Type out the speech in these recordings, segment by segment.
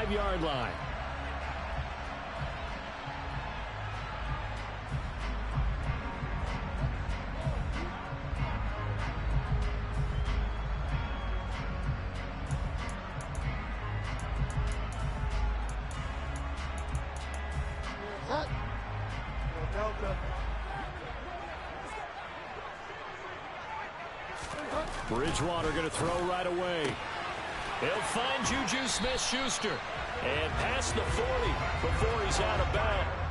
5-yard line. Bridgewater going to throw right away. He'll find Juju Smith-Schuster and past the 40 before he's out of bounds.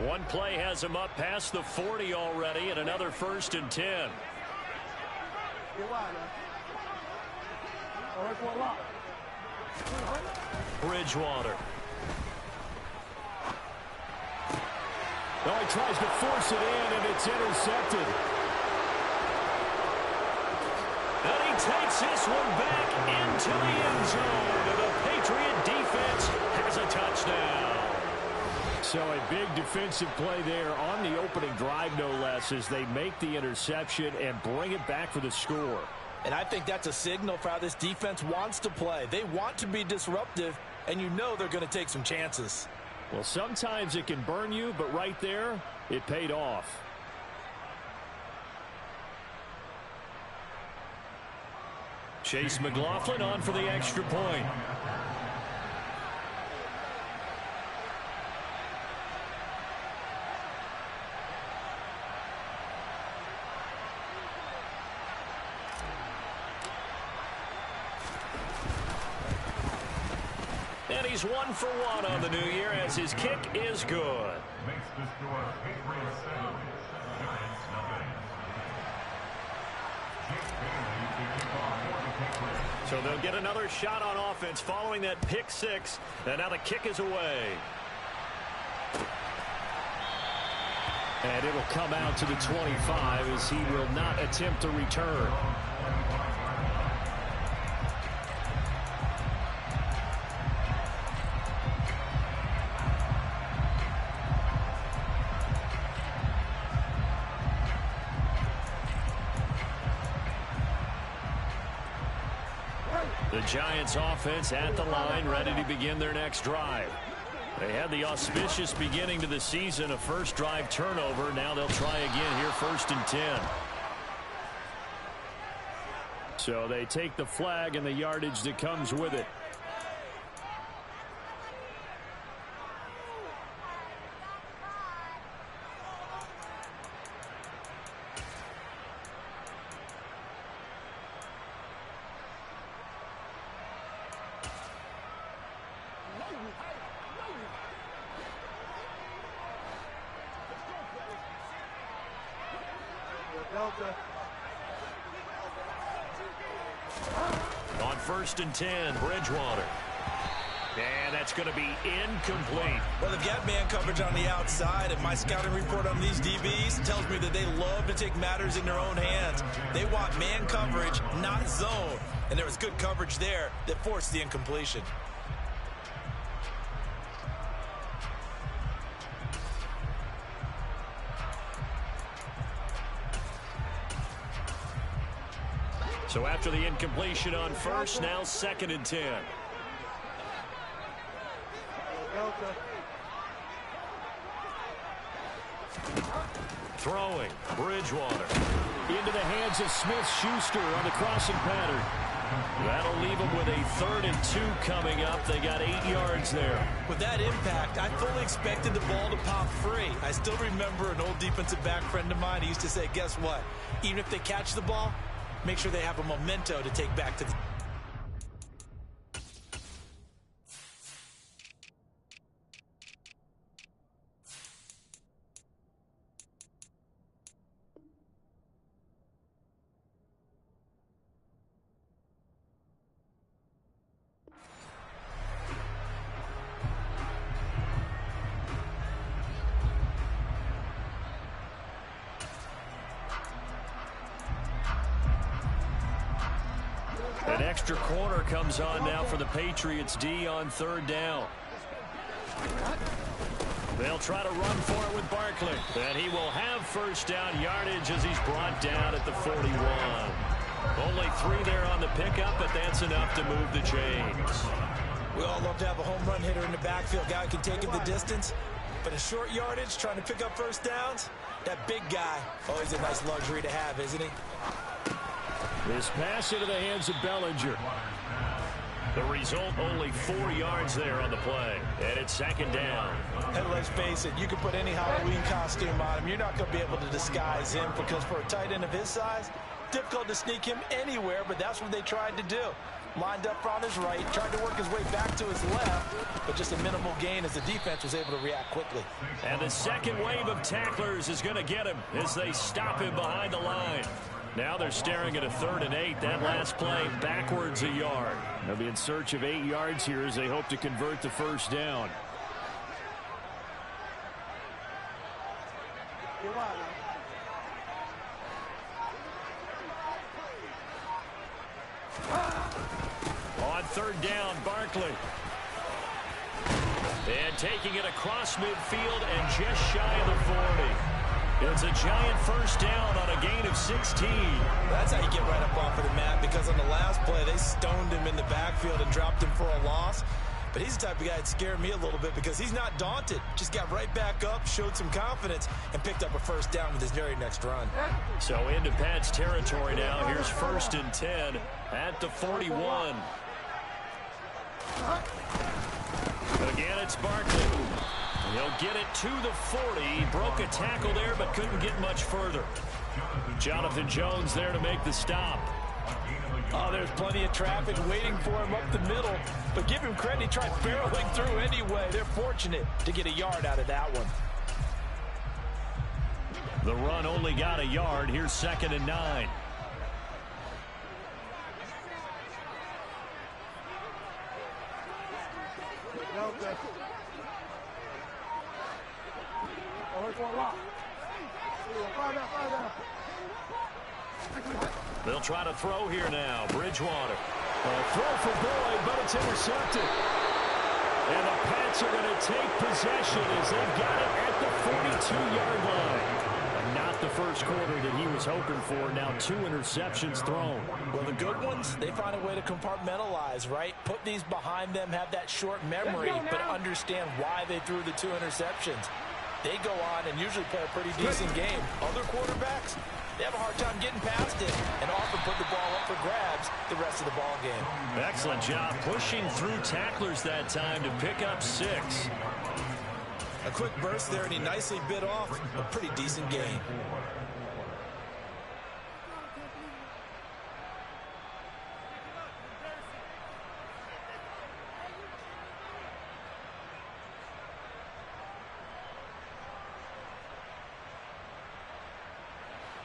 One play has him up past the 40 already, and another 1st and 10. Bridgewater. Oh, he tries to force it in, and it's intercepted. And he takes this one back into the end zone. And the Patriot defense has a touchdown. So a big defensive play there on the opening drive, no less, as they make the interception and bring it back for the score. And I think that's a signal for how this defense wants to play. They want to be disruptive, and you know they're going to take some chances. Well, sometimes it can burn you, but right there, it paid off. Chase McLaughlin on for the extra point. And he's 1 for 1 on the new year as his kick is good. Makes the score Patriots 7, Giants nothing. So they'll get another shot on offense following that pick 6. And now the kick is away. And it'll come out to the 25 as he will not attempt to return. The Giants offense at the line, ready to begin their next drive. They had the auspicious beginning to the season, a first drive turnover. Now they'll try again here, 1st and 10. So they take the flag and the yardage that comes with it. On 1st and 10, Bridgewater. And that's going to be incomplete. Well, they've got man coverage on the outside, and my scouting report on these DBs tells me that they love to take matters in their own hands. They want man coverage, not zone. And there was good coverage there that forced the incompletion. So after the incompletion on 1st, now 2nd and 10. Throwing, Bridgewater. Into the hands of Smith-Schuster on the crossing pattern. That'll leave them with a 3rd and 2 coming up. They got 8 yards there. With that impact, I fully expected the ball to pop free. I still remember an old defensive back friend of mine. He used to say, guess what? Even if they catch the ball, make sure they have a memento to take back to the... An extra corner comes on now for the Patriots D on 3rd down. They'll try to run for it with Barkley. And he will have 1st down yardage as he's brought down at the 41. Only 3 there on the pickup, but that's enough to move the chains. We all love to have a home run hitter in the backfield. Guy who can take it the distance. But in short yardage, trying to pick up 1st downs, that big guy, always a nice luxury to have, isn't he? This pass into the hands of Bellinger. The result, only 4 yards there on the play. And it's 2nd down. And let's face it, you can put any Halloween costume on him. You're not going to be able to disguise him because for a tight end of his size, difficult to sneak him anywhere, but that's what they tried to do. lined up on his right, tried to work his way back to his left, but just a minimal gain as the defense was able to react quickly. And the second wave of tacklers is going to get him as they stop him behind the line. Now they're staring at a 3rd and 8. That last play backwards a yard. They'll be in search of 8 yards here as they hope to convert the first down. On 3rd down, Barkley. And taking it across midfield and just shy of the 40. It's a giant first down on a gain of 16. That's how you get right up off of the mat, because on the last play, they stoned him in the backfield and dropped him for a loss. But he's the type of guy that scared me a little bit because he's not daunted. Just got right back up, showed some confidence, and picked up a first down with his very next run. So into Pat's territory now. Here's 1st and 10 at the 41. Again, it's Barkley. He'll get it to the 40. He broke a tackle there, but couldn't get much further. Jonathan Jones there to make the stop. Oh, there's plenty of traffic waiting for him up the middle. But give him credit, he tried barreling through anyway. They're fortunate to get a yard out of that one. The run only got a yard. Here's 2nd and 9. They'll try to throw here now. Bridgewater. Throw for Boyd, but it's intercepted. And the Pats are going to take possession as they've got it at the 42-yard line. And not the first quarter that he was hoping for. Now 2 interceptions thrown. Well, the good ones, they find a way to compartmentalize, right? Put these behind them, have that short memory, but understand why they threw the 2 interceptions. They go on and usually play a pretty decent game. Other quarterbacks, they have a hard time getting past it and often put the ball up for grabs the rest of the ball game. Excellent job pushing through tacklers that time to pick up 6. A quick burst there, and he nicely bit off a pretty decent game.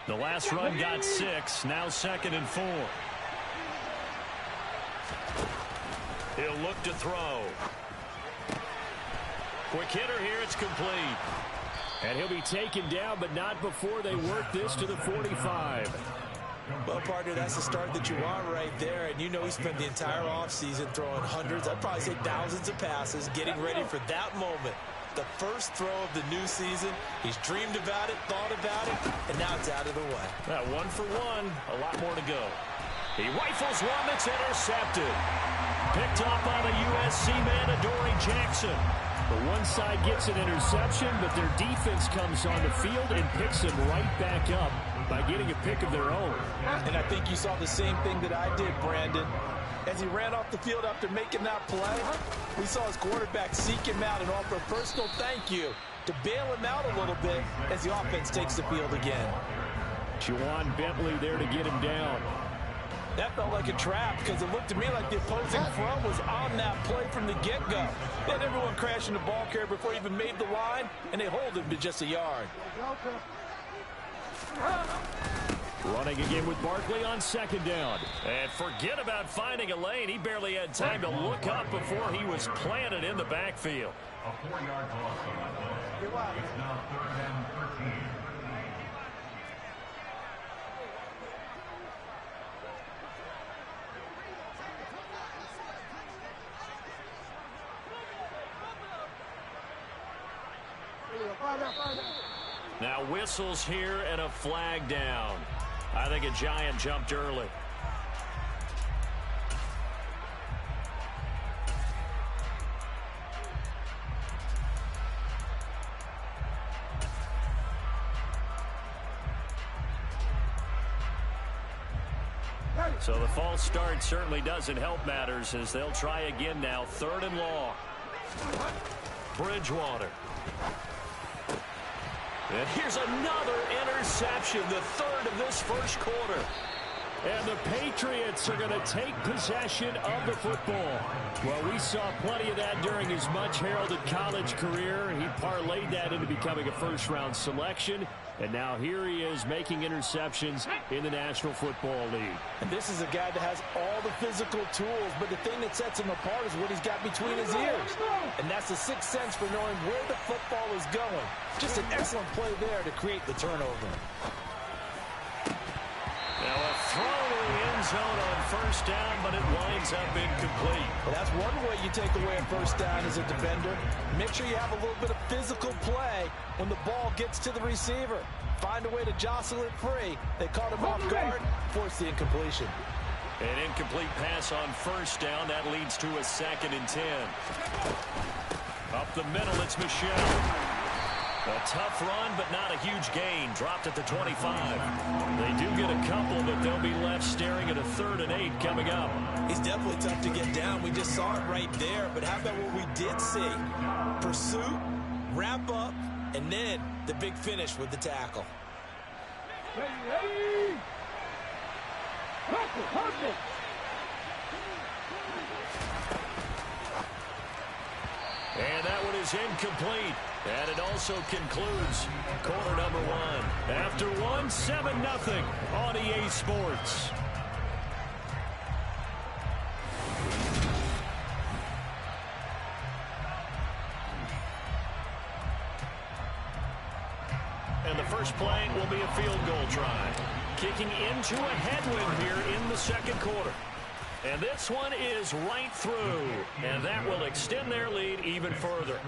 The last run got 6. Now 2nd and 4. He'll look to throw. Quick hitter here. It's complete. And he'll be taken down, but not before they work this to the 45. Well, partner, that's the start that you want right there. And you know he spent the entire offseason throwing hundreds, I'd probably say thousands of passes, getting ready for that moment. The first throw of the new season. He's dreamed about it, thought about it, and now it's out of the way. 1 for 1. A lot more to go. He rifles one that's intercepted. Picked up by the USC man, Adoree Jackson. The one side gets an interception, but their defense comes on the field and picks him right back up by getting a pick of their own. And I think you saw the same thing that I did, Brandon. As he ran off the field after making that play, we saw his quarterback seek him out and offer a personal thank you to bail him out a little bit as the offense takes the field again. Juwan Bentley there to get him down. That felt like a trap because it looked to me like the opposing front was on that play from the get-go. They had everyone crashing the ball carrier before he even made the line, and they hold him to just a yard. Running again with Barkley on 2nd down. And forget about finding a lane. He barely had time to look up before he was planted in the backfield. A 4-yard loss on that play. It's now 3rd and 13. Now whistles here and a flag down. I think a giant jumped early. So the false start certainly doesn't help matters as they'll try again now. 3rd and long. Bridgewater. And here's another interception, the 3rd of this first quarter. And the Patriots are going to take possession of the football. Well, we saw plenty of that during his much-heralded college career. He parlayed that into becoming a first-round selection. And now here he is making interceptions in the National Football League. And this is a guy that has all the physical tools, but the thing that sets him apart is what he's got between his ears. And that's the sixth sense for knowing where the football is going. Just an excellent play there to create the turnover. Now a throw to the end zone on first down, but it winds up incomplete. Well, that's one way you take away a first down as a defender. Make sure you have a little bit of physical play when the ball gets to the receiver. Find a way to jostle it free. They caught him off guard, force the incompletion. An incomplete pass on first down. That leads to a 2nd and 10. Up the middle, it's Michel. A tough run, but not a huge gain. Dropped at the 25. They do get a couple, but they'll be left staring at a 3rd and 8 coming up. He's definitely tough to get down. We just saw it right there. But how about what we did see? Pursuit, wrap up, and then the big finish with the tackle. And that one is incomplete. And it also concludes quarter number 1. After 1, 7-0 on EA Sports. And the first play will be a field goal try. Kicking into a headwind here in the second quarter. And this one is right through. And that will extend their lead even further.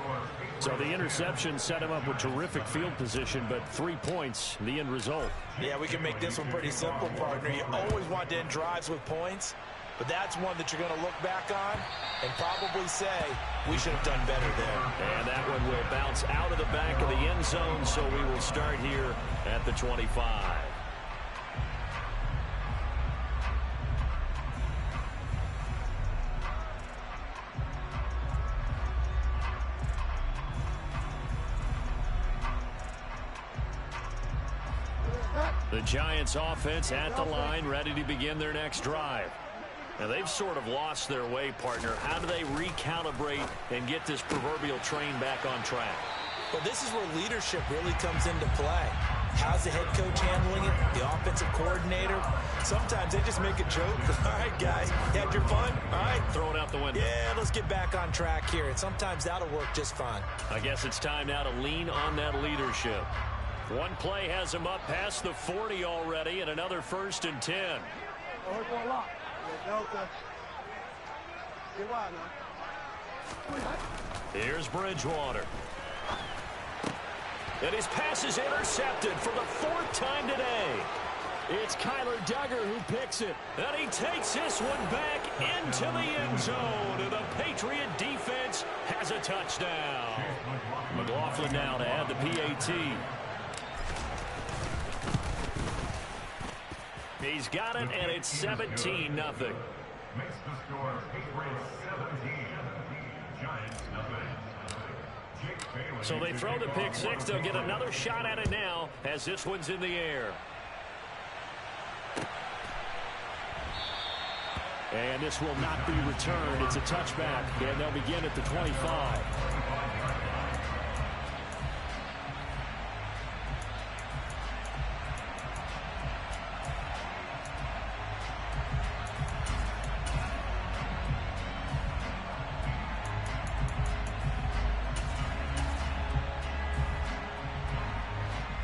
So the interception set him up with terrific field position, but 3 points, the end result. Yeah, we can make this one pretty simple, partner. You always want to end drives with points, but that's one that you're going to look back on and probably say, we should have done better there. And that one will bounce out of the back of the end zone, so we will start here at the 25. The Giants offense at the line, ready to begin their next drive. Now they've sort of lost their way, partner. How do they recalibrate and get this proverbial train back on track? Well, this is where leadership really comes into play. How's the head coach handling it? The offensive coordinator? Sometimes they just make a joke. All right, guys, you had your fun? All right. Throw it out the window. Yeah, let's get back on track here. And sometimes that'll work just fine. I guess it's time now to lean on that leadership. One play has him up past the 40 already, and another 1st and 10. Here's Bridgewater. And his pass is intercepted for the 4th time today. It's Kyler Duggar who picks it. And he takes this one back into the end zone. And the Patriot defense has a touchdown. McLaughlin now to add the PAT. He's got it, and it's 17-0. Makes the score Patriots 17, Giants nothing. So they throw the pick six. They'll get another shot at it now as this one's in the air. And this will not be returned. It's a touchback, and they'll begin at the 25.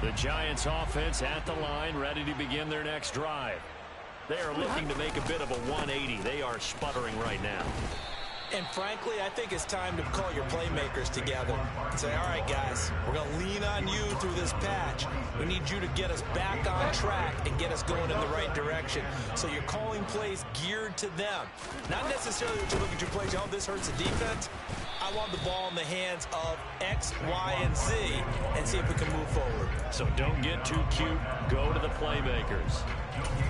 The Giants offense at the line, ready to begin their next drive. They are looking to make a bit of a 180. They are sputtering right now. And frankly, I think it's time to call your playmakers together and say, all right, guys, we're going to lean on you through this patch. We need you to get us back on track and get us going in the right direction. So you're calling plays geared to them. Not necessarily that you look at your plays, oh, this hurts the defense. I want the ball in the hands of X, Y, and Z and see if we can move forward. So don't get too cute. Go to the playmakers.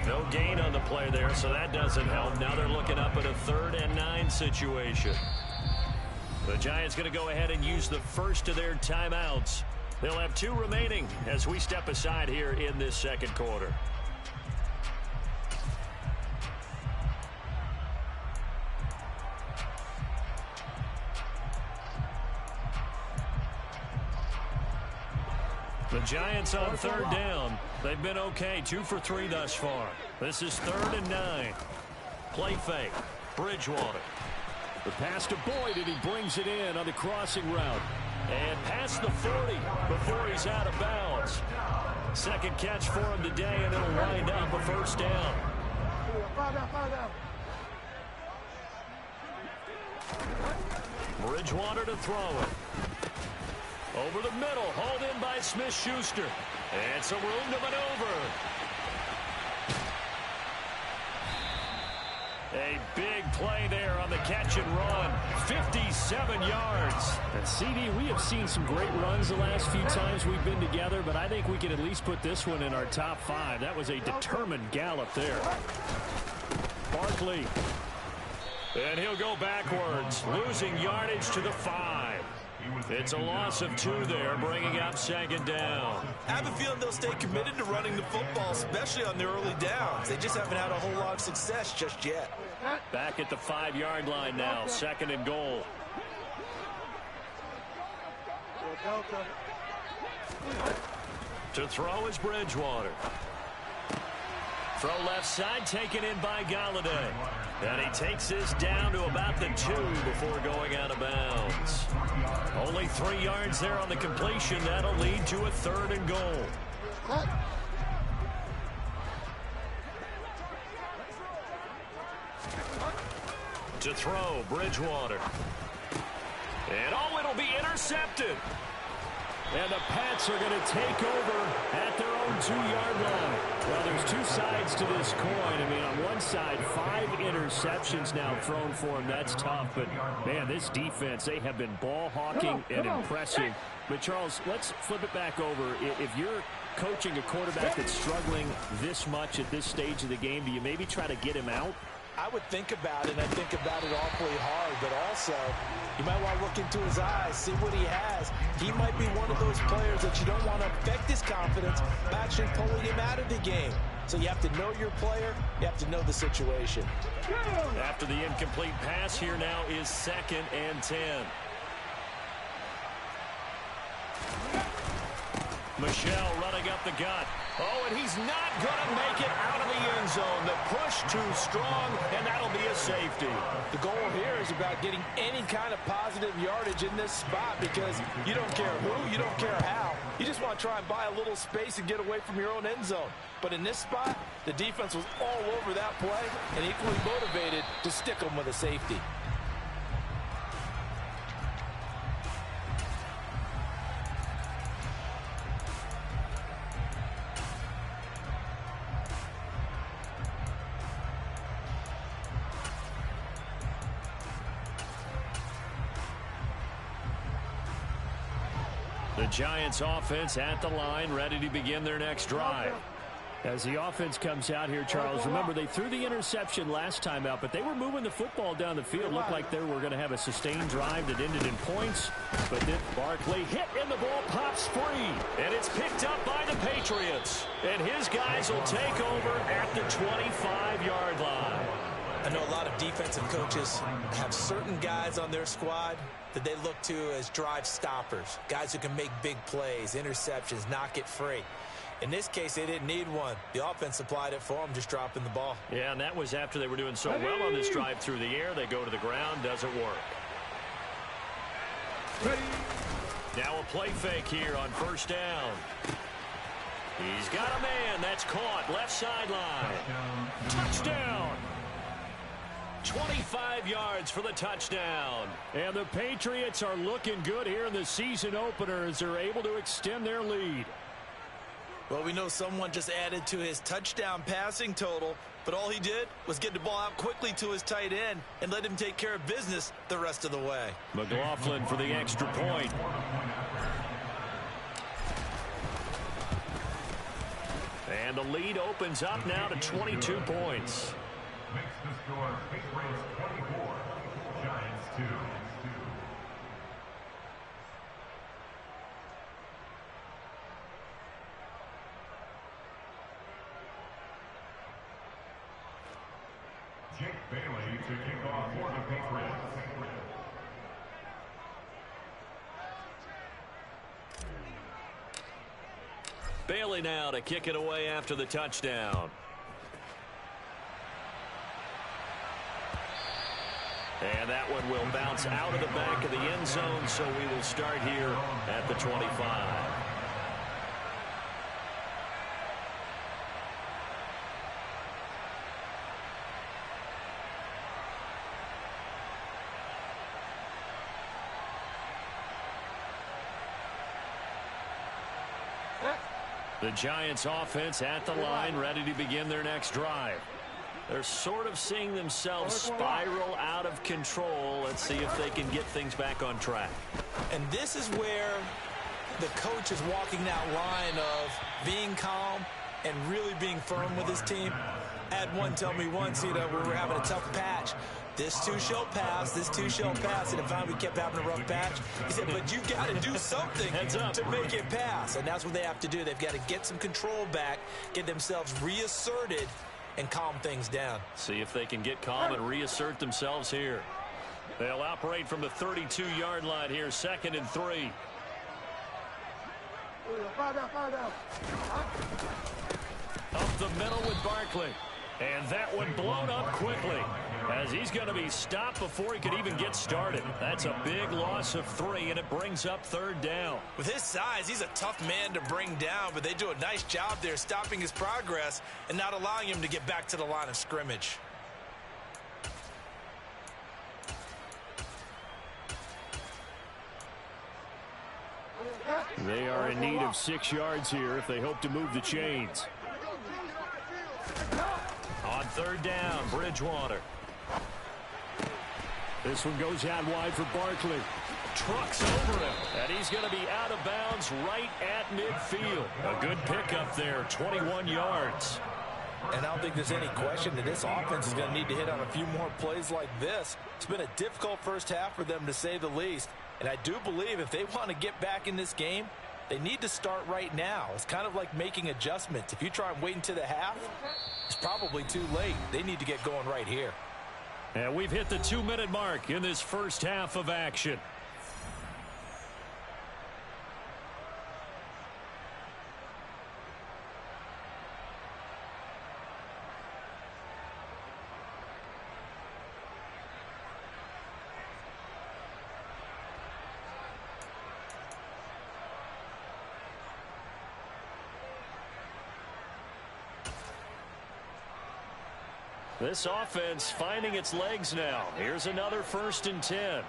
No gain on the play there, so that doesn't help. Now they're looking up at a 3rd and 9 situation. The Giants going to go ahead and use the first of their timeouts. They'll have 2 remaining as we step aside here in this second quarter. The Giants on third down. They've been okay, 2 for 3 thus far. This is 3rd and 9. Play fake. Bridgewater. The pass to Boyd, and he brings it in on the crossing route. And past the 40 before he's out of bounds. Second catch for him today, and it'll wind up a first down. Bridgewater to throw it. Over the middle, hauled in by Smith-Schuster. And some room to maneuver. A big play there on the catch and run. 57 yards. And CD, we have seen some great runs the last few times we've been together, but I think we can at least put this one in our top 5. That was a determined gallop there. Barkley. And he'll go backwards, losing yardage to the 5. It's a loss of 2 there, bringing up 2nd down. I have a feeling they'll stay committed to running the football, especially on their early downs. They just haven't had a whole lot of success just yet. Back at the 5-yard line now, 2nd and goal. To throw is Bridgewater. Throw left side, taken in by Galladay. And he takes this down to about the 2 before going out of bounds. Only 3 yards there on the completion. That'll lead to a 3rd and goal. To throw, Bridgewater. And oh, it'll be intercepted. And the Pats are going to take over at their own 2-yard line. Well, there's 2 sides to this coin. I mean, on one side, 5 interceptions now thrown for him. That's tough. But, man, this defense, they have been ball hawking and impressive. But, Charles, let's flip it back over. If you're coaching a quarterback that's struggling this much at this stage of the game, do you maybe try to get him out? I would think about it, and I think about it awfully hard, but also you might want to look into his eyes, see what he has. He might be one of those players that you don't want to affect his confidence by actually pulling him out of the game. So you have to know your player, you have to know the situation. After the incomplete pass, here now is 2nd and 10. Michel running up the gut. Oh, and he's not going to make it out of the end zone. The push too strong, and that'll be a safety. The goal here is about getting any kind of positive yardage in this spot because you don't care who, you don't care how. You just want to try and buy a little space and get away from your own end zone. But in this spot, the defense was all over that play and equally motivated to stick them with a safety. The Giants offense at the line, ready to begin their next drive. As the offense comes out here, Charles, remember they threw the interception last time out, but they were moving the football down the field. Looked like they were going to have a sustained drive that ended in points. But then Barkley hit and the ball pops free. And it's picked up by the Patriots. And his guys will take over at the 25-yard line. I know a lot of defensive coaches have certain guys on their squad that they look to as drive stoppers, guys who can make big plays, interceptions, knock it free. In this case, they didn't need one. The offense supplied it for them, just dropping the ball. Yeah, and that was after they were doing so well on this drive through the air. They go to the ground, doesn't work. Now a play fake here on 1st down. He's got a man. That's caught. Left sideline. Touchdown. 25 yards for the touchdown. And the Patriots are looking good here in the season opener as they're able to extend their lead. Well, we know someone just added to his touchdown passing total, but all he did was get the ball out quickly to his tight end and let him take care of business the rest of the way. McLaughlin for the extra point. And the lead opens up now to 22 points. Makes the score Patriots 24, Giants 2. Jake Bailey to kick off for the Patriots. Bailey now to kick it away after the touchdown. And that one will bounce out of the back of the end zone, so we will start here at the 25. The Giants offense at the line, ready to begin their next drive. They're sort of seeing themselves spiral out of control. Let's see if they can get things back on track. And this is where the coach is walking that line of being calm and really being firm with his team. I had one tell me once, you know, we were having a tough patch. This too shall pass, this too shall pass. And if we kept having a rough patch, he said, but you got to do something to make it pass. And that's what they have to do. They've got to get some control back, get themselves reasserted, and calm things down. See if they can get calm and reassert themselves here. They'll operate from the 32-yard line here, 2nd and 3. Up the middle with Barkley. And that one blown up quickly as he's going to be stopped before he could even get started. That's a big loss of 3, and it brings up 3rd down. With his size, he's a tough man to bring down, but they do a nice job there stopping his progress and not allowing him to get back to the line of scrimmage. They are in need of 6 yards here if they hope to move the chains. On 3rd down, Bridgewater. This one goes out wide for Barkley. Trucks over him, and he's going to be out of bounds right at midfield. A good pickup there, 21 yards. And I don't think there's any question that this offense is going to need to hit on a few more plays like this. It's been a difficult first half for them, to say the least. And I do believe if they want to get back in this game, they need to start right now. It's kind of like making adjustments. If you try and wait until the half, it's probably too late. They need to get going right here. And we've hit the 2-minute mark in this first half of action. This offense finding its legs now. Here's another 1st and 10.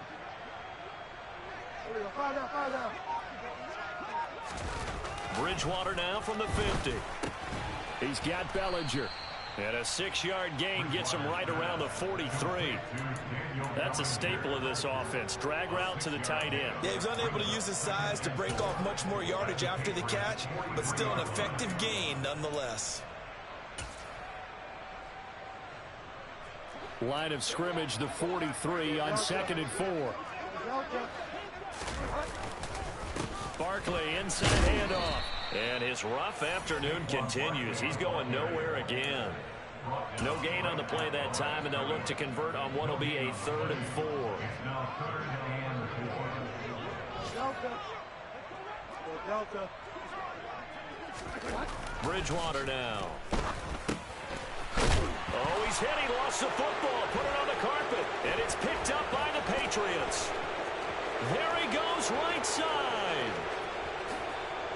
Bridgewater now from the 50. He's got Bellinger. And a 6-yard gain gets him right around the 43. That's a staple of this offense. Drag route to the tight end. Yeah, he's unable to use his size to break off much more yardage after the catch, but still an effective gain nonetheless. Line of scrimmage, the 43 on 2nd and 4. Barkley inside handoff. And his rough afternoon continues. He's going nowhere again. No gain on the play that time, and they'll look to convert on what will be a 3rd and 4. Bridgewater now. Oh, he's hit. He lost the football. Put it on the carpet. And it's picked up by the Patriots. There he goes, right side.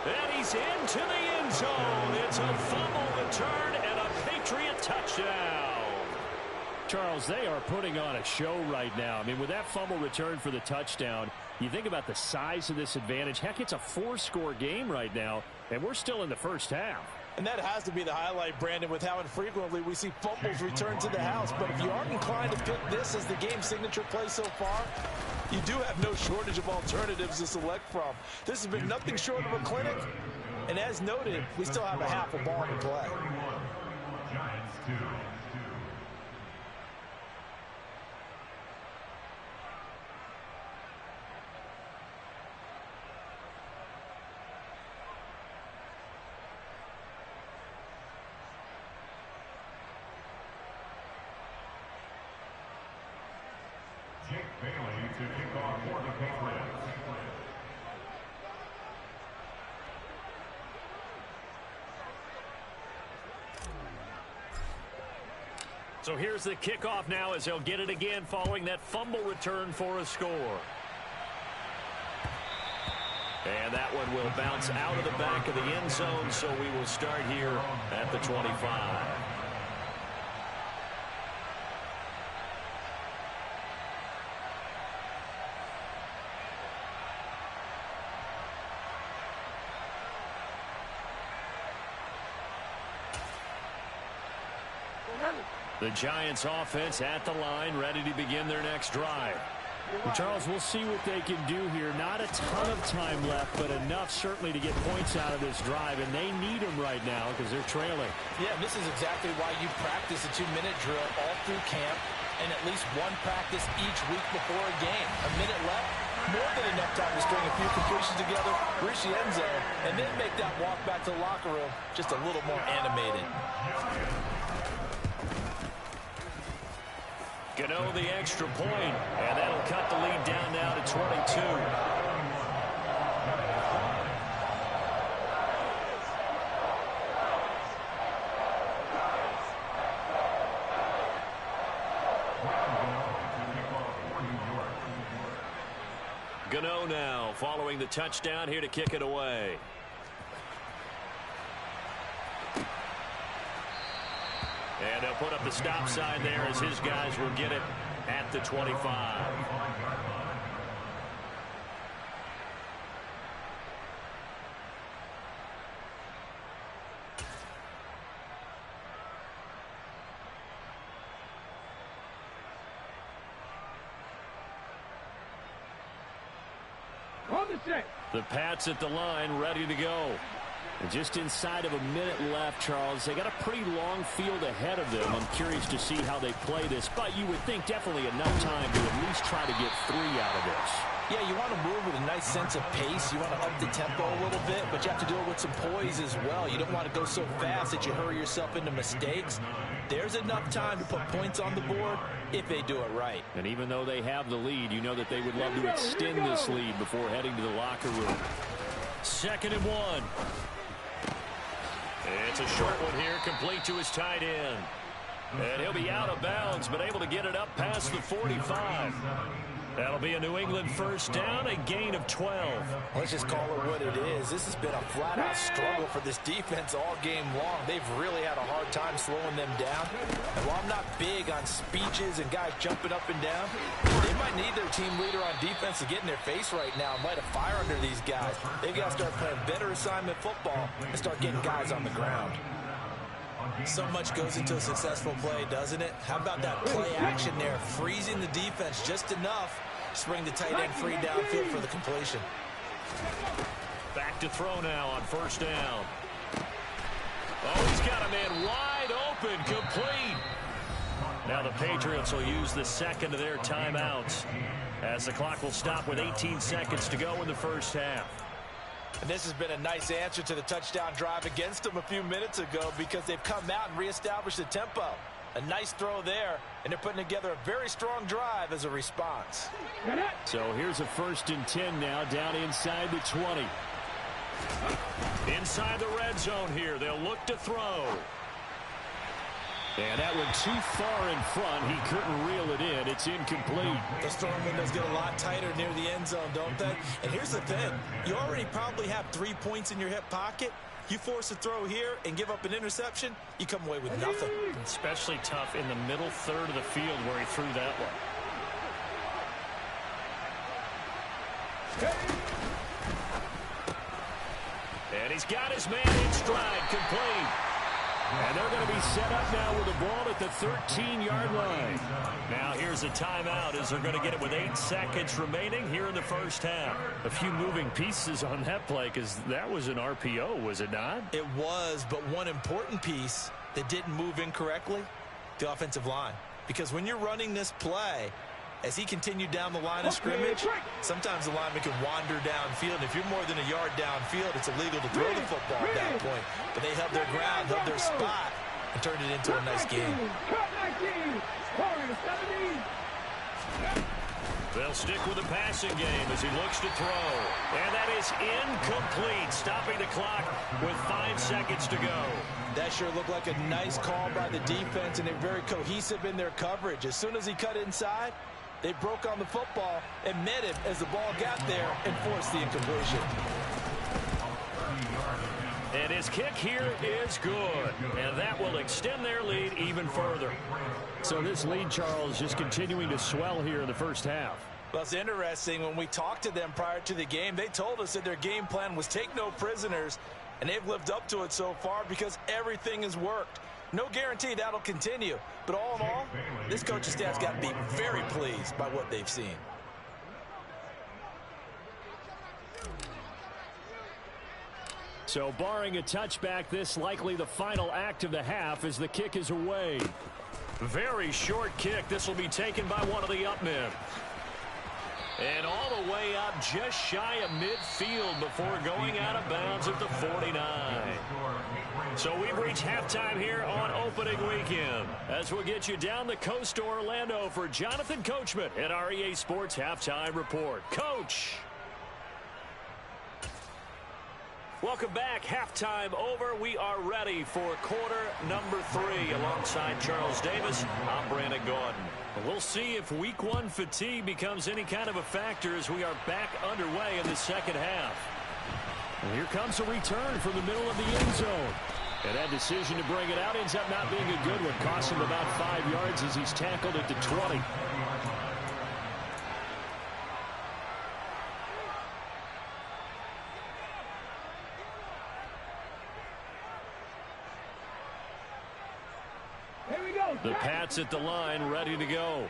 And he's into the end zone. It's a fumble return and a Patriot touchdown. Charles, they are putting on a show right now. I mean, with that fumble return for the touchdown, you think about the size of this advantage. Heck, it's a 4-score game right now, and we're still in the first half. And that has to be the highlight, Brandon, with how infrequently we see fumbles return to the house. But if you aren't inclined to pick this as the game signature play so far, you do have no shortage of alternatives to select from. This has been nothing short of a clinic. And as noted, we still have a half a ball to play. Giants 2. Bailey to kick off for the Patriots. So here's the kickoff now as he'll get it again following that fumble return for a score. And that one will bounce out of the back of the end zone, so we will start here at the 25. The Giants offense at the line, ready to begin their next drive. Well, Charles, we'll see what they can do here. Not a ton of time left, but enough certainly to get points out of this drive, and they need them right now because they're trailing. Yeah, this is exactly why you practice a 2-minute drill all through camp and at least one practice each week before a game. A minute left, more than enough time to string a few completions together, reach the end zone, and then make that walk back to the locker room just a little more animated. Gano the extra point, and that'll cut the lead down now to 22. Gano now following the touchdown here to kick it away. And they'll put up the stop sign there as his guys will get it at the 25. The Pats at the line, ready to go. And just inside of a minute left, Charles. They got a pretty long field ahead of them. I'm curious to see how they play this, but you would think definitely enough time to at least try to get 3 out of this. Yeah, you want to move with a nice sense of pace. You want to up the tempo a little bit, but you have to do it with some poise as well. You don't want to go so fast that you hurry yourself into mistakes. There's enough time to put points on the board if they do it right. And even though they have the lead, you know that they would love to extend this lead before heading to the locker room. 2nd and 1. It's a short one here, complete to his tight end. And he'll be out of bounds, but able to get it up past the 45. That'll be a New England first down, a gain of 12. Let's just call it what it is. This has been a flat-out struggle for this defense all game long. They've really had a hard time slowing them down. And while I'm not big on speeches and guys jumping up and down, they might need their team leader on defense to get in their face right now and light a fire under these guys. They've got to start playing better assignment football and start getting guys on the ground. So much goes into a successful play, doesn't it? How about that play action there, freezing the defense just enough to bring the tight end free downfield for the completion. Back to throw now on first down. Oh, he's got a man wide open, complete. Now the Patriots will use the second of their timeouts as the clock will stop with 18 seconds to go in the first half. And this has been a nice answer to the touchdown drive against them a few minutes ago because they've come out and reestablished the tempo. A nice throw there, and they're putting together a very strong drive as a response. So here's a 1st and 10 now down inside the 20. Inside the red zone here, they'll look to throw. And that went too far in front. He couldn't reel it in. It's incomplete. Those throwing windows get a lot tighter near the end zone, don't they? And here's the thing. You already probably have 3 points in your hip pocket. You force a throw here and give up an interception, you come away with nothing. Especially tough in the middle third of the field where he threw that one. And he's got his man in stride, complete. And they're going to be set up now with the ball at the 13-yard line. Now here's a timeout as they're going to get it with 8 seconds remaining here in the first half. A few moving pieces on that play because that was an RPO, was it not? It was, but one important piece that didn't move incorrectly, the offensive line. Because when you're running this play, as he continued down the line of scrimmage, sometimes the lineman can wander downfield. And if you're more than a yard downfield, it's illegal to throw the football at that point. But they held their ground, held their spot, and turned it into a nice game. They'll stick with the passing game as he looks to throw. And that is incomplete, stopping the clock with 5 seconds to go. That sure looked like a nice call by the defense, and they're very cohesive in their coverage. As soon as he cut inside, they broke on the football and met him as the ball got there and forced the incompletion. And his kick here is good. And that will extend their lead even further. So this lead, Charles, just continuing to swell here in the first half. Well, it's interesting. When we talked to them prior to the game, they told us that their game plan was take no prisoners, and they've lived up to it so far because everything has worked. No guarantee that'll continue. But all in all, this coaching staff's got to be very pleased by what they've seen. So barring a touchback, this likely the final act of the half as the kick is away. Very short kick. This will be taken by one of the up men. And all the way up just shy of midfield before going out of bounds at the 49. So we've reached halftime here on opening weekend. As we'll get you down the coast to Orlando for Jonathan Coachman at our EA Sports Halftime Report. Coach! Welcome back. Halftime over. We are ready for quarter number 3. Alongside Charles Davis, I'm Brandon Gaudin. We'll see if week 1 fatigue becomes any kind of a factor as we are back underway in the second half. And here comes a return from the middle of the end zone. And that decision to bring it out ends up not being a good one. Cost him about 5 yards as he's tackled at the 20. The Pats at the line, ready to go.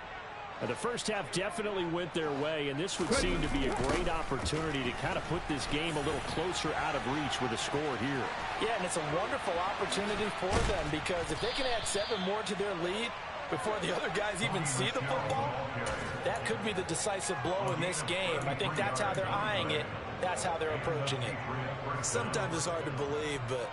The first half definitely went their way, and this would seem to be a great opportunity to kind of put this game a little closer out of reach with a score here. Yeah, and it's a wonderful opportunity for them because if they can add 7 more to their lead before the other guys even see the football, that could be the decisive blow in this game. I think that's how they're eyeing it. That's how they're approaching it. Sometimes it's hard to believe, but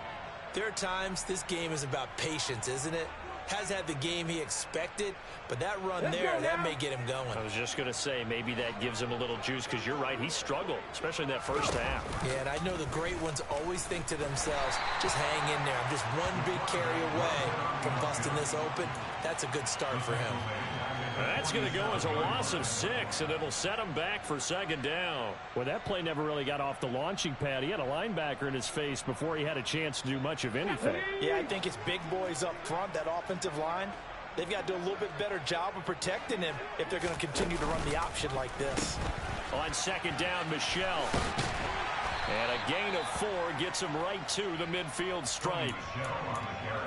there are times this game is about patience, isn't it? Has had the game he expected, but that run there, that may get him going. I was just going to say, maybe that gives him a little juice because you're right, he struggled, especially in that first half. Yeah, and I know the great ones always think to themselves, just hang in there. I'm just one big carry away from busting this open. That's a good start for him. That's going to go as a loss of 6, and it'll set him back for second down. Well, that play never really got off the launching pad. He had a linebacker in his face before he had a chance to do much of anything. Yeah, I think it's big boys up front, that offensive line. They've got to do a little bit better job of protecting him if they're going to continue to run the option like this. On second down, Michelle. And a gain of 4 gets him right to the midfield stripe.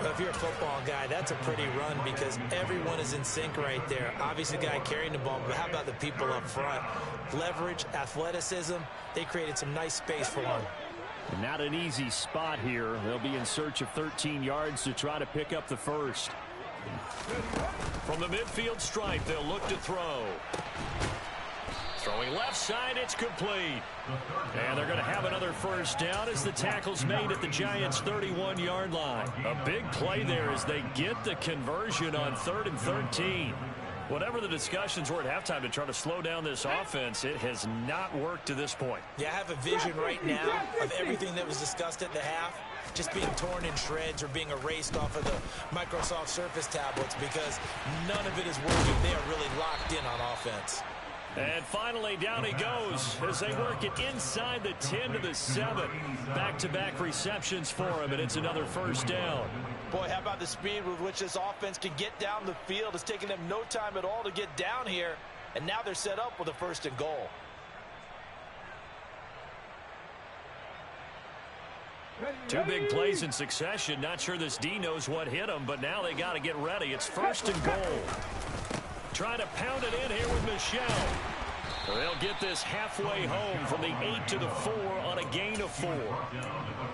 Well, if you're a football guy, that's a pretty run because everyone is in sync right there. Obviously, the guy carrying the ball, but how about the people up front? Leverage, athleticism, they created some nice space for him. Not an easy spot here. They'll be in search of 13 yards to try to pick up the first. From the midfield stripe, they'll look to throw. Throwing left side, it's complete. And they're going to have another first down as the tackle's made at the Giants' 31-yard line. A big play there as they get the conversion on 3rd and 13. Whatever the discussions were at halftime to try to slow down this offense, it has not worked to this point. Yeah, I have a vision right now of everything that was discussed at the half just being torn in shreds or being erased off of the Microsoft Surface tablets because none of it is working. They are really locked in on offense. And finally, down he goes as they work it inside the 10 to the 7. Back-to-back receptions for him, and it's another first down. Boy, how about the speed with which this offense can get down the field? It's taken them no time at all to get down here, and now they're set up with a 1st and goal. Two big plays in succession. Not sure this D knows what hit him, but now they got to get ready. It's 1st and goal. Trying to pound it in here with Michelle. They'll get this halfway home from the 8 to the 4 on a gain of 4.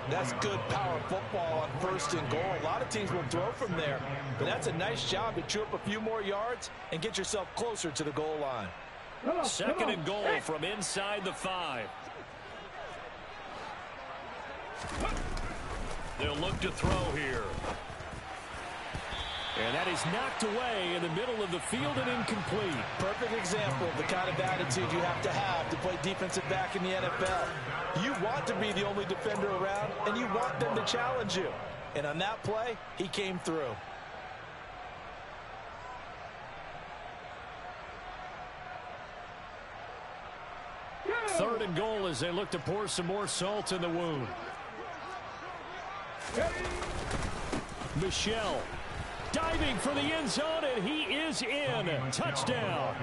That's good power football on 1st and goal. A lot of teams will throw from there, but that's a nice job to chew up a few more yards and get yourself closer to the goal line. 2nd and goal from inside the 5. They'll look to throw here. And that is knocked away in the middle of the field and incomplete. Perfect example of the kind of attitude you have to play defensive back in the NFL. You want to be the only defender around, and you want them to challenge you. And on that play, he came through. Third and goal as they look to pour some more salt in the wound. Michel diving for the end zone, and he is in. Touchdown.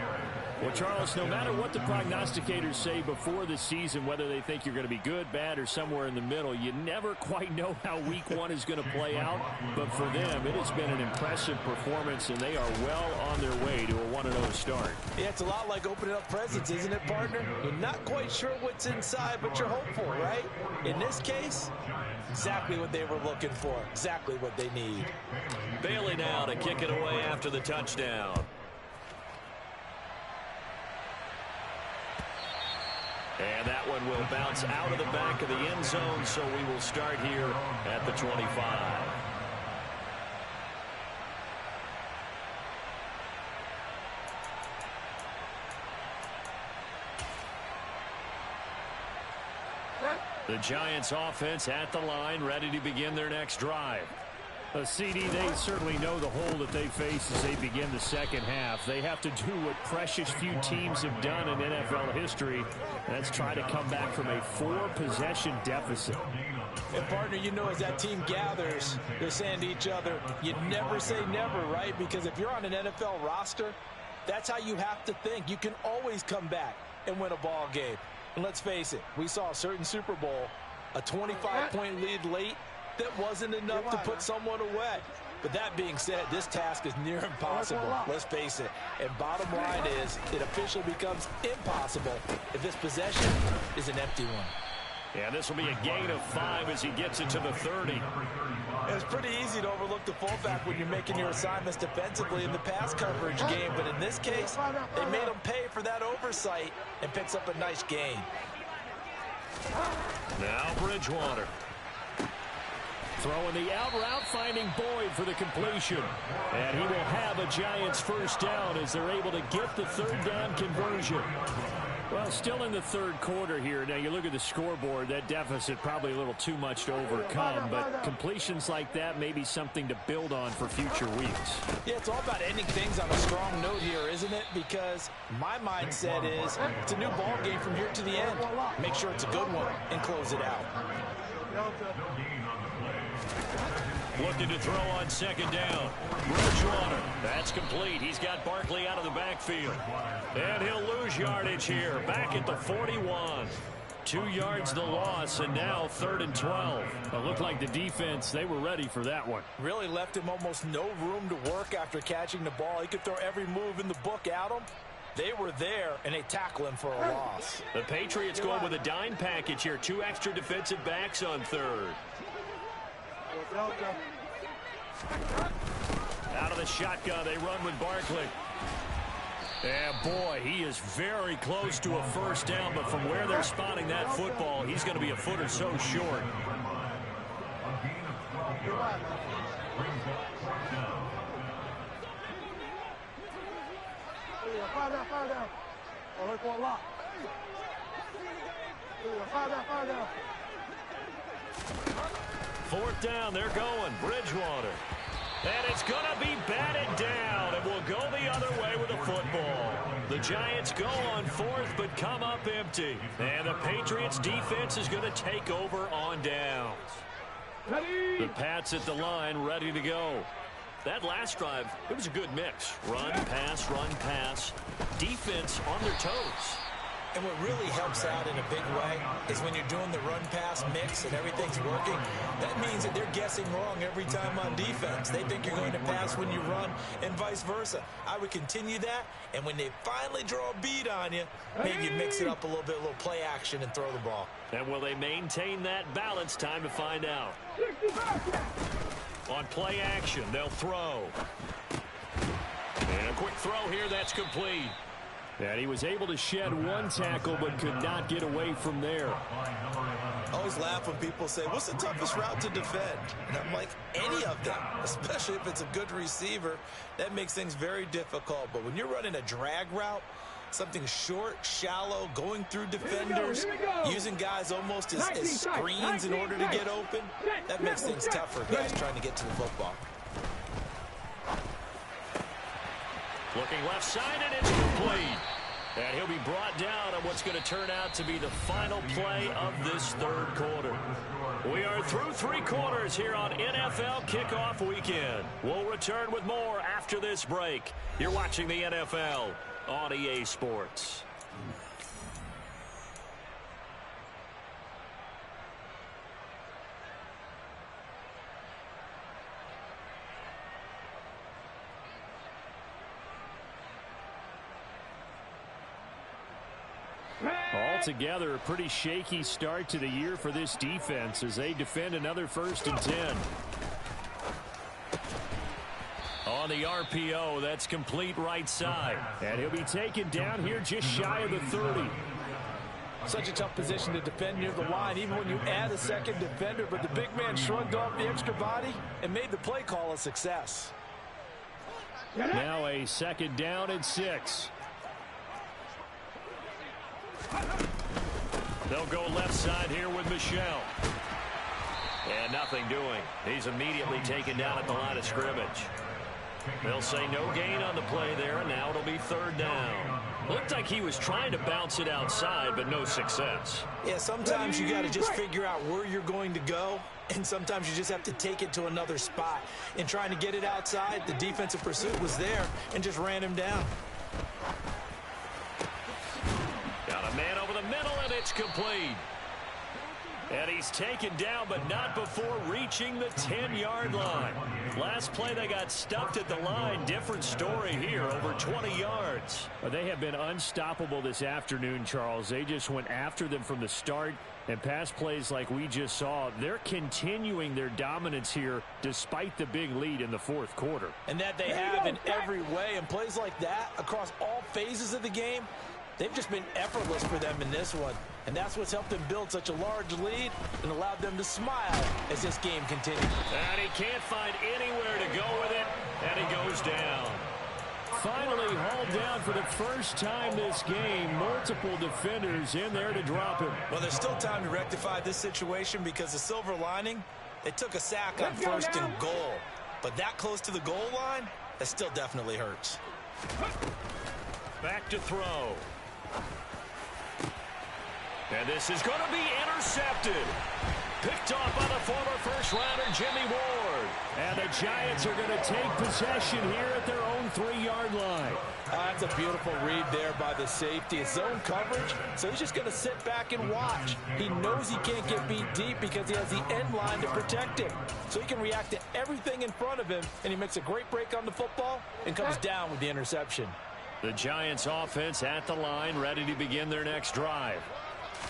Well, Charles, no matter what the prognosticators say before the season, whether they think you're going to be good, bad, or somewhere in the middle, you never quite know how week one is going to play out. But for them, it has been an impressive performance, and they are well on their way to a 1-0 start. Yeah, it's a lot like opening up presents, isn't it, partner? You're not quite sure what's inside, but you're hopeful, right? In this case, exactly what they were looking for, exactly what they need. Bailey now to kick it away after the touchdown. And that one will bounce out of the back of the end zone, so we will start here at the 25. The Giants offense at the line, ready to begin their next drive. CD, they certainly know the hole that they face as they begin the second half. They have to do what precious few teams have done in NFL history. That's try to come back from a 4-possession deficit. And, partner, you know, as that team gathers, they're saying to each other, you never say never, right? Because if you're on an NFL roster, that's how you have to think. You can always come back and win a ball game. And let's face it, we saw a certain Super Bowl, a 25-point lead late, that wasn't enough to put someone away. But that being said, this task is near impossible. Let's face it. And bottom line is, it officially becomes impossible if this possession is an empty one. Yeah, this will be a gain of 5 as he gets it to the 30. It's pretty easy to overlook the fullback when you're making your assignments defensively in the pass coverage game. But in this case, they made him pay for that oversight and picks up a nice gain. Now Bridgewater. Throwing the out route, finding Boyd for the completion. And he will have a Giants first down as they're able to get the third down conversion. Well, still in the third quarter here. Now, you look at the scoreboard, that deficit probably a little too much to overcome. But completions like that may be something to build on for future weeks. Yeah, it's all about ending things on a strong note here, isn't it? Because my mindset is it's a new ball game from here to the end. Make sure it's a good one and close it out. Looking to throw on second down. Bridgewater. That's complete. He's got Barkley out of the backfield. And he'll lose yardage here. Back at the 41. 2 yards the loss, and now 3rd and 12. It looked like the defense, they were ready for that one. Really left him almost no room to work after catching the ball. He could throw every move in the book at him. They were there, and they tackle him for a loss. The Patriots going with a dime package here. 2 extra defensive backs on third. Out of the shotgun, they run with Barkley. And boy, he is very close to a first down, but from where they're spotting that football, he's going to be a foot or so short. Fourth down, they're going. Bridgewater. And it's going to be batted down, and will go the other way with the football. The Giants go on 4th, but come up empty. And the Patriots defense is going to take over on downs. The Pats at the line, ready to go. That last drive, it was a good mix. Run, pass, defense on their toes. And what really helps out in a big way is when you're doing the run-pass mix and everything's working, that means that they're guessing wrong every time on defense. They think you're going to pass when you run and vice versa. I would continue that, and when they finally draw a beat on you, maybe you mix it up a little bit, a little play action, and throw the ball. And will they maintain that balance? Time to find out. On play action, they'll throw. And a quick throw here, that's complete. And he was able to shed one tackle but could not get away from there. I always laugh when people say, what's the toughest route to defend? And I'm like, any of them, especially if it's a good receiver. That makes things very difficult. But when you're running a drag route, something short, shallow, going through defenders, using guys almost as screens in order to get open, that makes things tougher, guys trying to get to the football. Looking left side, and it's complete. And he'll be brought down on what's going to turn out to be the final play of this third quarter. We are through 3 quarters here on NFL Kickoff Weekend. We'll return with more after this break. You're watching the NFL on EA Sports. Altogether, a pretty shaky start to the year for this defense as they defend another 1st and 10. On the RPO, that's complete right side. And he'll be taken down here just shy of the 30. Such a tough position to defend near the line, even when you add a second defender. But the big man shrugged off the extra body and made the play call a success. Now a 2nd down and 6. They'll go left side here with Michelle. And nothing doing. He's immediately taken down at the line of scrimmage. They'll say no gain on the play there, and now it'll be 3rd down. Looked like he was trying to bounce it outside, but no success. Yeah, sometimes you got to just figure out where you're going to go, and sometimes you just have to take it to another spot. In trying to get it outside, the defensive pursuit was there and just ran him down. Got a man over the middle, and it's complete. And he's taken down, but not before reaching the 10-yard line. Last play, they got stuffed at the line. Different story here, over 20 yards. Well, they have been unstoppable this afternoon, Charles. They just went after them from the start. And pass plays like we just saw, they're continuing their dominance here despite the big lead in the 4th quarter. And that they have in every way. And plays like that across all phases of the game, they've just been effortless for them in this one. And that's what's helped them build such a large lead and allowed them to smile as this game continues. And he can't find anywhere to go with it, and he goes down. Finally hauled down for the first time this game. Multiple defenders in there to drop him. Well, there's still time to rectify this situation because the silver lining, they took a sack on 1st and goal. But that close to the goal line, that still definitely hurts. Back to throw. And this is going to be intercepted. Picked off by the former first-rounder Jimmy Ward. And the Giants are going to take possession here at their own 3-yard line. That's a beautiful read there by the safety. It's zone coverage, so he's just going to sit back and watch. He knows he can't get beat deep because he has the end line to protect him. So he can react to everything in front of him, and he makes a great break on the football and comes down with the interception. The Giants offense at the line, ready to begin their next drive.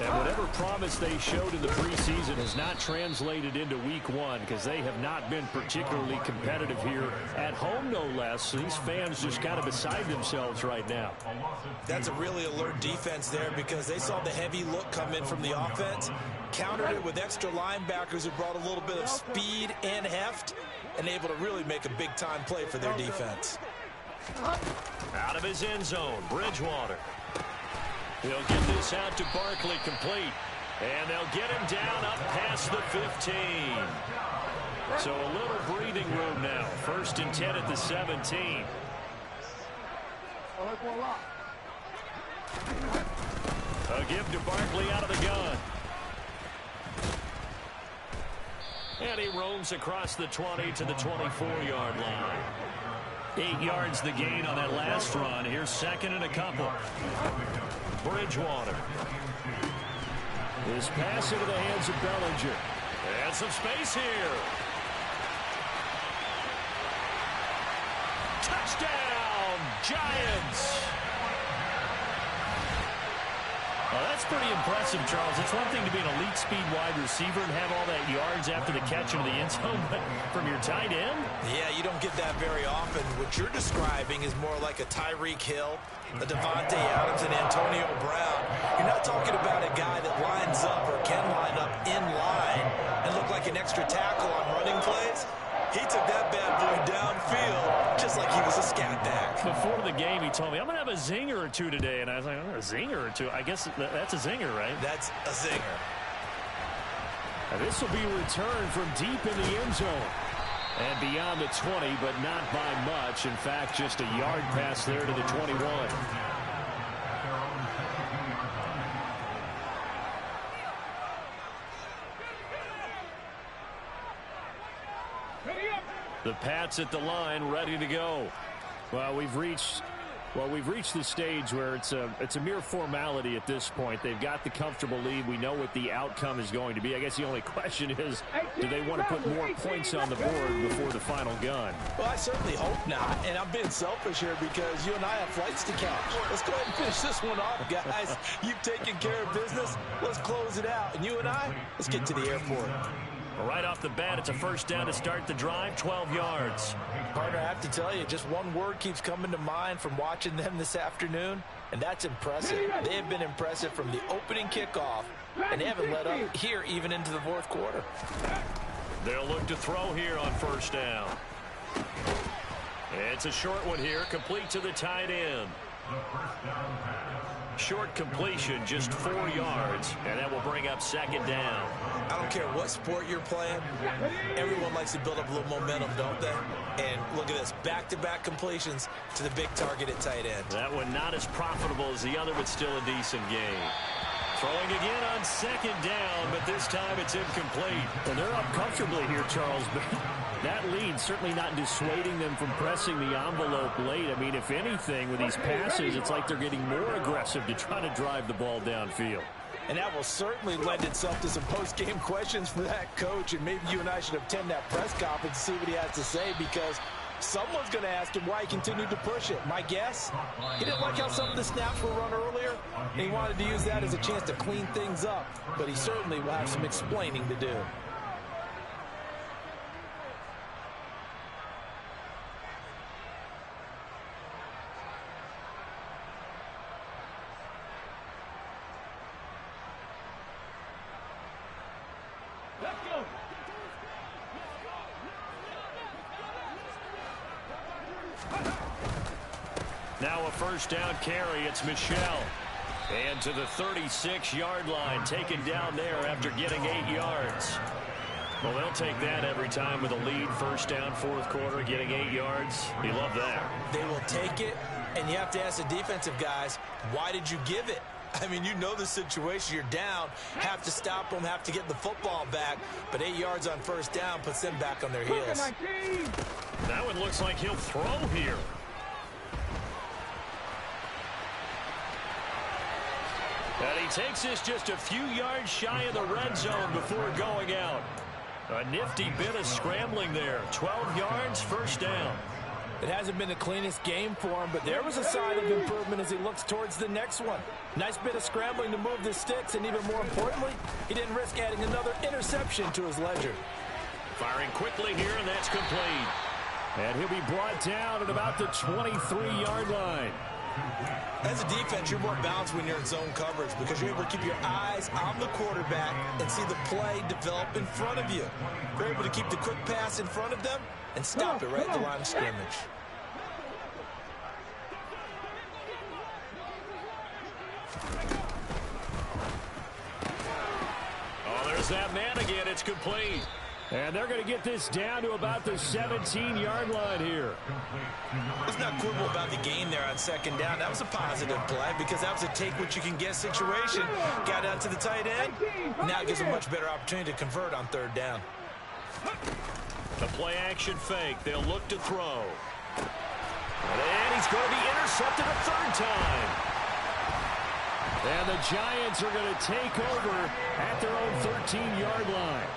And whatever promise they showed in the preseason has not translated into week 1 because they have not been particularly competitive here at home, no less. These fans just kind of beside themselves right now. That's a really alert defense there because they saw the heavy look come in from the offense, countered it with extra linebackers who brought a little bit of speed and heft, and able to really make a big-time play for their defense. Out of his end zone, Bridgewater. He'll get this out to Barkley complete. And they'll get him down up past the 15. So a little breathing room now. 1st and 10 at the 17. A give to Barkley out of the gun. And he roams across the 20 to the 24-yard line. 8 yards the gain on that last run. Here's 2nd and a couple. Bridgewater. This pass into the hands of Bellinger. And some space here. Touchdown, Giants. That's pretty impressive, Charles. It's one thing to be an elite speed wide receiver and have all that yards after the catch into the end zone, but from your tight end? Yeah, you don't get that very often. What you're describing is more like a Tyreek Hill, a Devontae Adams, and Antonio Brown. You're not talking about a guy that lines up or can line up in line and look like an extra tackle on running plays. He took that bad boy downfield just like he was a scat back. Before the game, he told me, I'm going to have a zinger or two today. And I was like, oh, a zinger or two? I guess that's a zinger, right? That's a zinger. This will be returned from deep in the end zone. And beyond the 20, but not by much. In fact, just a yard pass there to the 21. The Pats at the line, ready to go. Well, we've reached the stage where it's a mere formality at this point. They've got the comfortable lead. We know what the outcome is going to be. I guess the only question is, do they want to put more points on the board before the final gun? Well, I certainly hope not. And I'm being selfish here because you and I have flights to catch. Let's go ahead and finish this one off, guys. You've taken care of business. Let's close it out. And you and I, let's get to the airport. Right off the bat, it's a first down to start the drive, 12 yards. Partner, I have to tell you, just one word keeps coming to mind from watching them this afternoon, and that's impressive. They have been impressive from the opening kickoff, and they haven't let up here even into the fourth quarter. They'll look to throw here on first down. It's a short one here, complete to the tight end. Short completion, just 4 yards, and that will bring up second down. I don't care what sport you're playing. Everyone likes to build up a little momentum, don't they? And look at this, back-to-back completions to the big target at tight end. That one not as profitable as the other, but still a decent game. Throwing again on second down, but this time it's incomplete. Well, they're up comfortably here, Charles, but that lead certainly not dissuading them from pressing the envelope late. I mean, if anything, with these passes, it's like they're getting more aggressive to try to drive the ball downfield. And that will certainly lend itself to some post-game questions for that coach, and maybe you and I should attend that press conference and see what he has to say, because someone's going to ask him why he continued to push it. My guess, he didn't like how some of the snaps were run earlier, and he wanted to use that as a chance to clean things up. But he certainly will have some explaining to do. Now a first down carry. It's Michel. And to the 36-yard line, taken down there after getting 8 yards. Well, they'll take that every time with a lead. First down, fourth quarter, getting 8 yards. You love that. They will take it, and you have to ask the defensive guys, why did you give it? I mean, you know the situation. You're down, have to stop them, have to get the football back. But 8 yards on first down puts them back on their heels. That one looks like he'll throw here. And he takes this just a few yards shy of the red zone before going out. A nifty bit of scrambling there. 12 yards, first down. It hasn't been the cleanest game for him, but there was a sign of improvement as he looks towards the next one. Nice bit of scrambling to move the sticks, and even more importantly, he didn't risk adding another interception to his ledger. Firing quickly here, and that's complete. And he'll be brought down at about the 23-yard line. As a defense, you're more balanced when you're in zone coverage because you're able to keep your eyes on the quarterback and see the play develop in front of you. You're able to keep the quick pass in front of them and stop it right at the line of scrimmage. Oh, there's that man again. It's complete. And they're going to get this down to about the 17-yard line here. Let's not quibble about the gain there on second down. That was a positive play because that was a take-what-you-can-get situation. Got out to the tight end. Now it gives a much better opportunity to convert on third down. The play-action fake. They'll look to throw. And he's going to be intercepted a third time. And the Giants are going to take over at their own 13-yard line.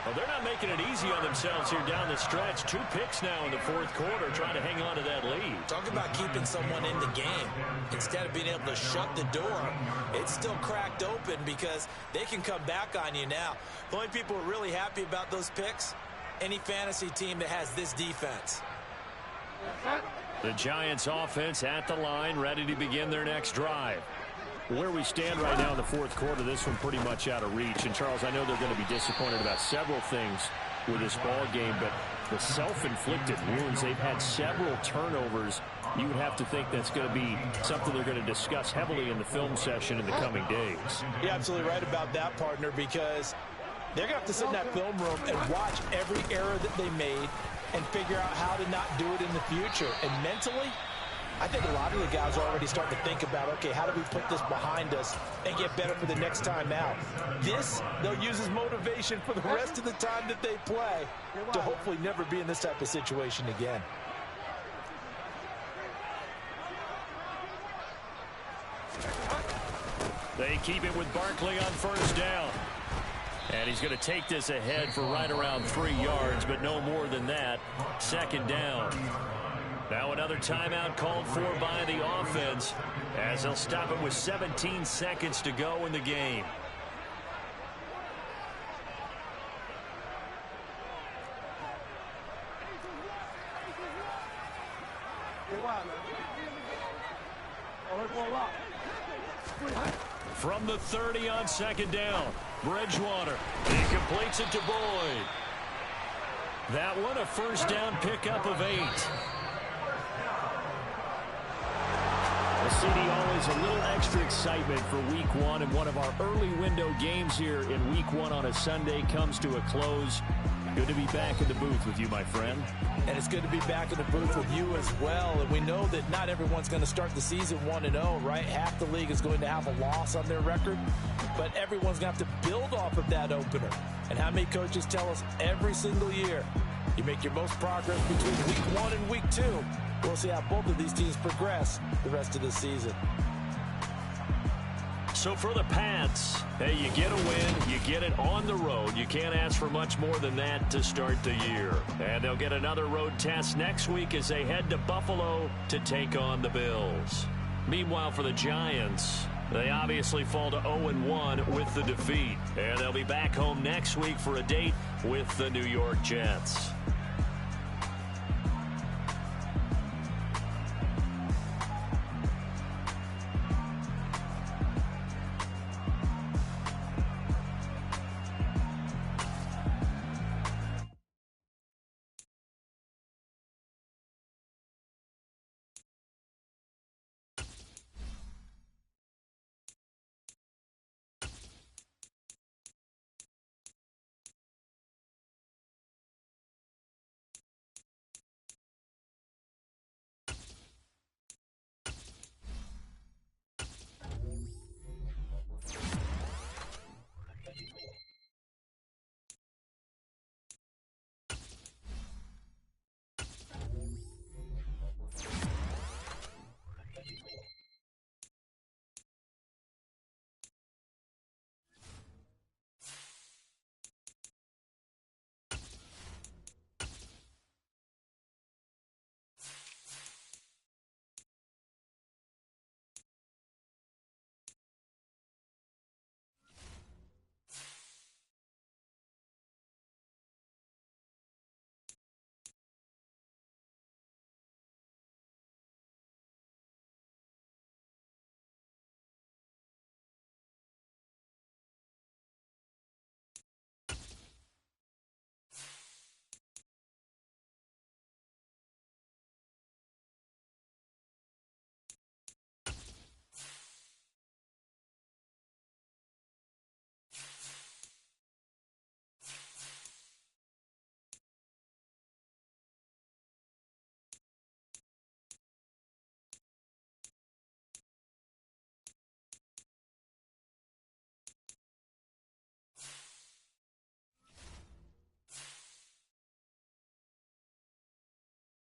Well, they're not making it easy on themselves here down the stretch. 2 picks now in the fourth quarter, trying to hang on to that lead. Talk about keeping someone in the game. Instead of being able to shut the door, it's still cracked open because they can come back on you now. The only people who are really happy about those picks, any fantasy team that has this defense. The Giants offense at the line, ready to begin their next drive. Where we stand right now in the fourth quarter, this one pretty much out of reach. And, Charles, I know they're going to be disappointed about several things with this ball game, but the self-inflicted wounds, they've had several turnovers. You would have to think that's going to be something they're going to discuss heavily in the film session in the coming days. You're absolutely right about that, partner, because they're going to have to sit in that film room and watch every error that they made and figure out how to not do it in the future. And mentally, I think a lot of the guys are already starting to think about, okay, how do we put this behind us and get better for the next time out? This, they'll use as motivation for the rest of the time that they play to hopefully never be in this type of situation again. They keep it with Barkley on first down. And he's going to take this ahead for right around 3 yards, but no more than that. Second down. Now another timeout called for by the offense as they'll stop it with 17 seconds to go in the game. From the 30 on second down, Bridgewater. He completes it to Boyd. That one a first down pickup of 8. CD, always a little extra excitement for week 1, and one of our early window games here in week 1 on a Sunday comes to a close. Good to be back in the booth with you, my friend. And it's good to be back in the booth with you as well. And we know that not everyone's going to start the season 1-0, right? Half the league is going to have a loss on their record, but everyone's going to have to build off of that opener. And how many coaches tell us every single year, you make your most progress between week 1 and week 2. We'll see how both of these teams progress the rest of the season. So for the Pats, hey, you get a win, you get it on the road. You can't ask for much more than that to start the year. And they'll get another road test next week as they head to Buffalo to take on the Bills. Meanwhile, for the Giants, they obviously fall to 0-1 with the defeat. And they'll be back home next week for a date with the New York Jets.